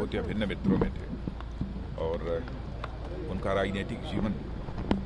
बहुत ही अभिन्न मित्रों में थे और उनका राजनीतिक जीवन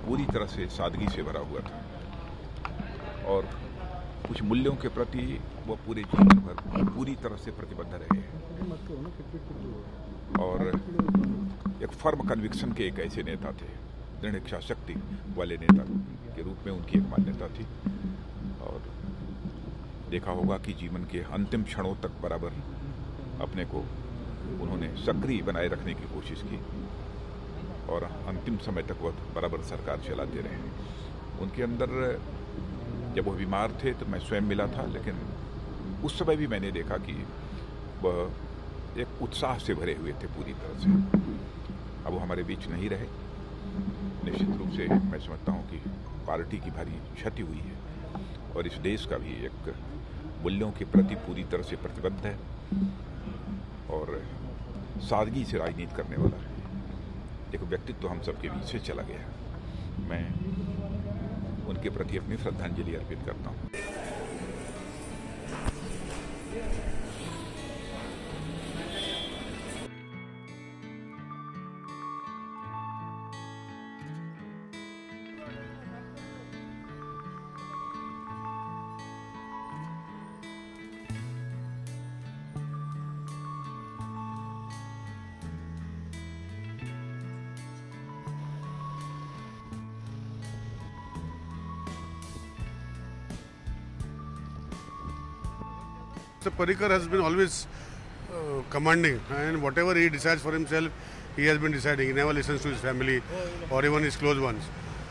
पूरी तरह से सादगी से भरा हुआ था और कुछ मूल्यों के प्रति वो पूरे जीवन भर पूरी तरह से प्रतिबद्ध रहे और एक फर्म कन्विक्शन के एक ऐसे नेता थे, दृढ़ इच्छा शक्ति वाले नेता के रूप में उनकी एक मान्यता थी और देखा होगा कि जीवन के अंतिम क्षणों तक बराबर अपने को उन्होंने सक्रिय बनाए रखने की कोशिश की और अंतिम समय तक वह बराबर सरकार चलाते रहे। उनके अंदर जब वो बीमार थे तो मैं स्वयं मिला था, लेकिन उस समय भी मैंने देखा कि वह एक उत्साह से भरे हुए थे पूरी तरह से। अब वो हमारे बीच नहीं रहे। निश्चित रूप से मैं समझता हूँ कि पार्टी की भारी क्षति हुई है और इस देश का भी एक मूल्यों के प्रति पूरी तरह से प्रतिबद्ध है और सादगी से राजनीति करने वाला है। एक व्यक्तित्व हम सबके बीच से चला गया। मैं उनके प्रति अपनी श्रद्धांजलि अर्पित करता हूँ। So Parrikar has been always commanding, and whatever he decides for himself, he has been deciding. He never listens to his family or even his close ones.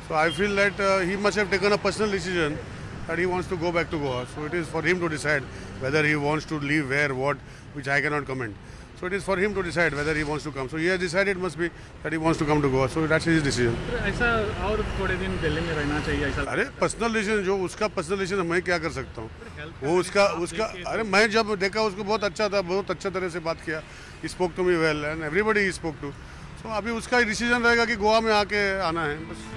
So I feel that he must have taken a personal decision that he wants to go back to Goa. So it is for him to decide whether he wants to leave, where, what, which I cannot comment. So it is for him to decide whether he wants to come. So he has decided must be that he wants to come to Goa. So that's his decision. ऐसा और थोड़े दिन दिल्ली में रहना चाहिए ऐसा? अरे personal decision जो उसका पर्सनल डिसीजन मैं क्या कर सकता हूँ, वो उसका अरे मैं जब देखा उसको बहुत अच्छा था, बहुत अच्छा तरह से बात किया, spoke to me well and everybody spoke to. So अभी उसका डिसीजन रहेगा कि गोवा में आके आना है बस।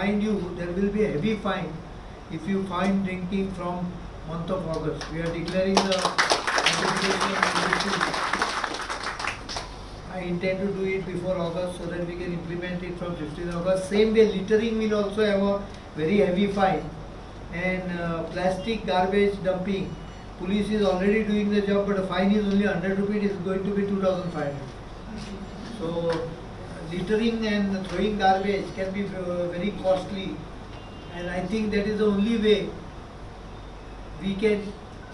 Mind you, there will be a heavy fine if you find drinking from month of August. We are declaring the I intend to do it before August so that we can implement it from 15th August. Same way, littering will also have a very heavy fine, and plastic garbage dumping. Police is already doing the job, but the fine is only 100 rupees. It is going to be 2,500. So littering and throwing garbage can be very costly, and I think that is the only way we can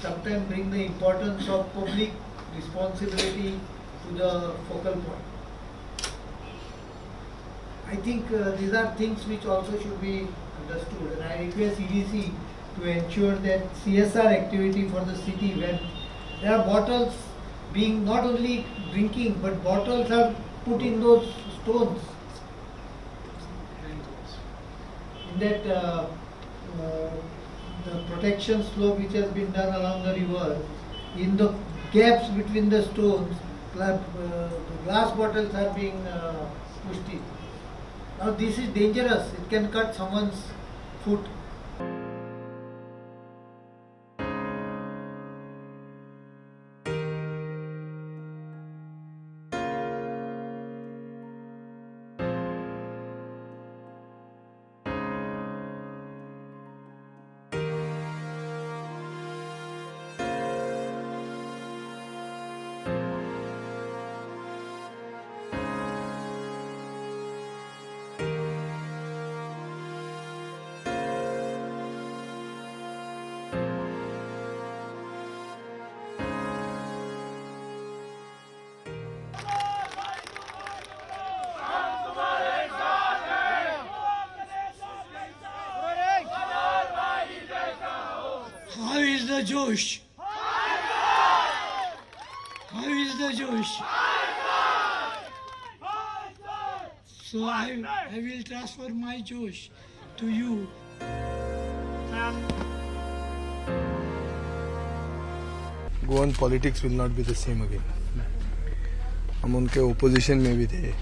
sometimes bring the importance of public responsibility to the focal point. I think these are things which also should be understood, and I request EDC to ensure that CSR activity for the city, when there are bottles being not only drinking but bottles are put in those stones, in that the protection slope which has been done along the river, in the gaps between the stones, glass bottles are being pushed in. Now this is dangerous, it can cut someone's foot. How is the Josh? How is the Josh? So I will transfer my Josh to you. Goan politics will not be the same again. हम उनके opposition में भी थे,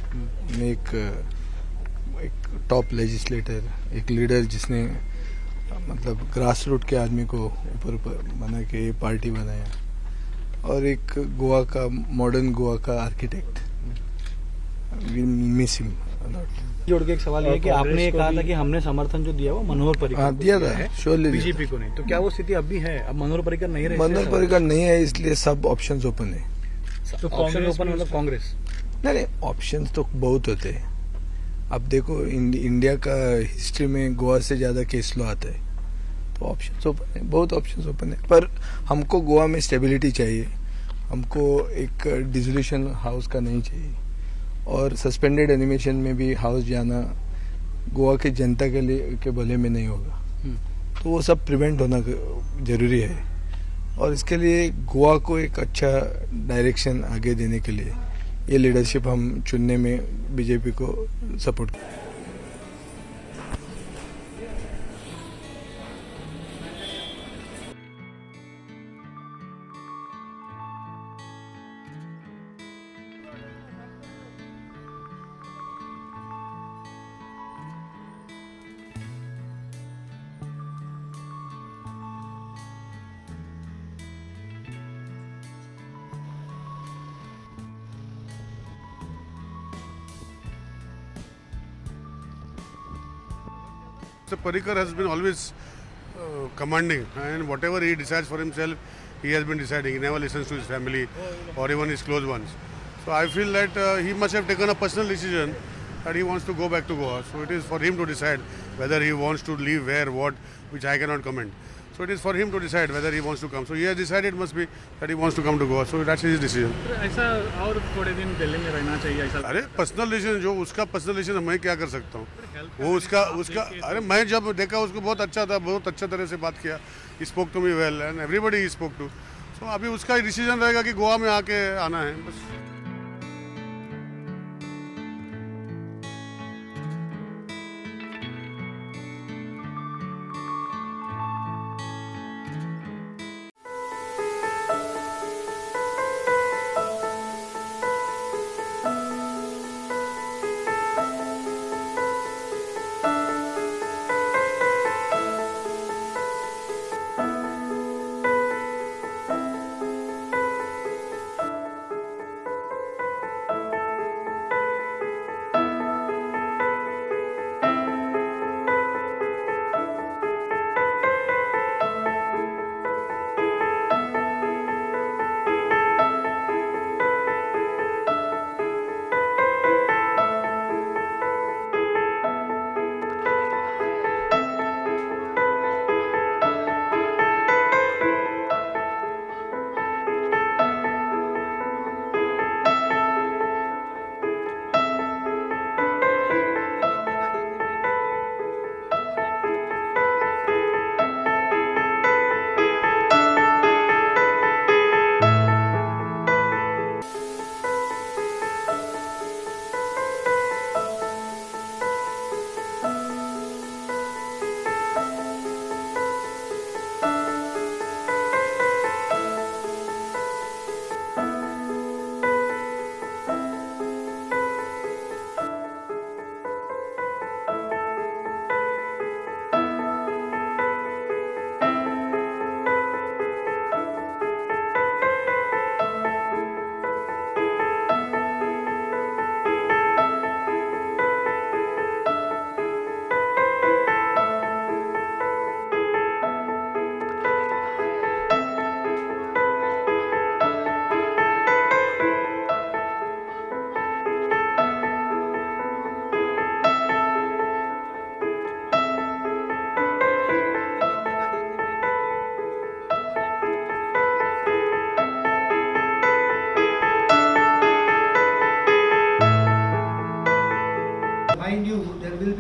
एक top legislator, एक leader जिसने मतलब grass root के आदमी को ऊपर बना के पार्टी बनाया, और एक गोवा का मॉडर्न गोवा का architect. We miss him a lot. जोड़ के एक सवाल ये कि आपने कहा था कि हमने समर्थन जो दिया वो मनोहर पर्रिकर को दिया था, श्योरली बीजेपी को नहीं, तो क्या वो स्थिति अभी है? अब मनोहर पर्रिकर नहीं रहे? मनोहर पर्रिकर नहीं है, इसलिए सब ऑप्शंस ओपन है। तो ऑप्शन ओपन मतलब कांग्रेस? नहीं, ऑप्शंस तो बहुत होते हैं। अब देखो इंडिया का हिस्ट्री में गोवा से ज्यादा केस लॉ आता है, तो ऑप्शंस ओपन है, बहुत ऑप्शंस ओपन है। पर हमको गोवा में स्टेबिलिटी चाहिए, हमको एक डिसोल्यूशन हाउस का नहीं चाहिए, और सस्पेंडेड एनिमेशन में भी हाउस जाना गोवा की जनता के लिए के भले में नहीं होगा, तो वो सब प्रिवेंट होना जरूरी है। और इसके लिए गोवा को एक अच्छा डायरेक्शन आगे देने के लिए ये लीडरशिप हम चुनने में बीजेपी को सपोर्ट करें। So Parrikar has been always commanding, and whatever he decides for himself, he has been deciding. He never listens to his family or even his close ones. So I feel that he must have taken a personal decision that he wants to go back to Goa. So it is for him to decide whether he wants to leave, where, what, which I cannot comment. So it is for him to decide whether he wants to come. So he has decided must be that he wants to come to Goa. So that's his decision. ऐसा और थोड़े दिन दिल्ली में रहना चाहिए ऐसा? अरे personal decision, जो उसका पर्सनल डिसीजन, मैं क्या कर सकता हूँ? वो उसका अरे मैं जब देखा उसको बहुत अच्छा था, बहुत अच्छा तरह से बात किया, spoke to me well and everybody spoke to. So अभी उसका डिसीजन रहेगा कि गोवा में आके आना है बस।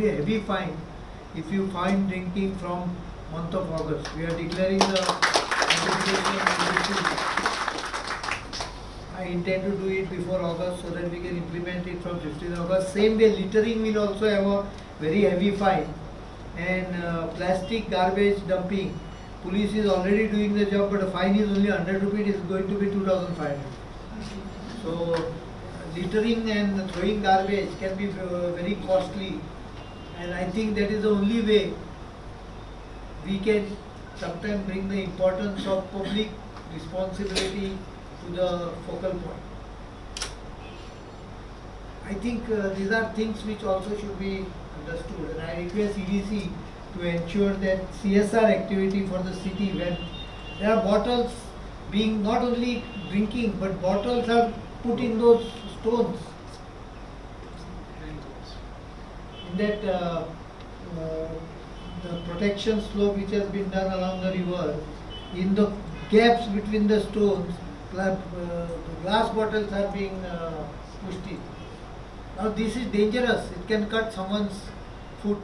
heavy fine if you find drinking from month of August. We are declaring the I intend to do it before August so that we can implement it from 15th August. Same way, littering will also have a very heavy fine, and plastic garbage dumping. Police is already doing the job, but the fine is only 100 rupees. It is going to be 2,500. So littering and throwing garbage can be very costly And I think that is the only way we can sometimes bring the importance of public responsibility to the focal point. I think these are things which also should be understood, and I request EDC to ensure that CSR activity for the city, when there are bottles being not only drinking but bottles are put in those stones. In that the protection slope which has been done along the river, in the gaps between the stones, glass bottles are being pushed in. Now this is dangerous, it can cut someone's foot.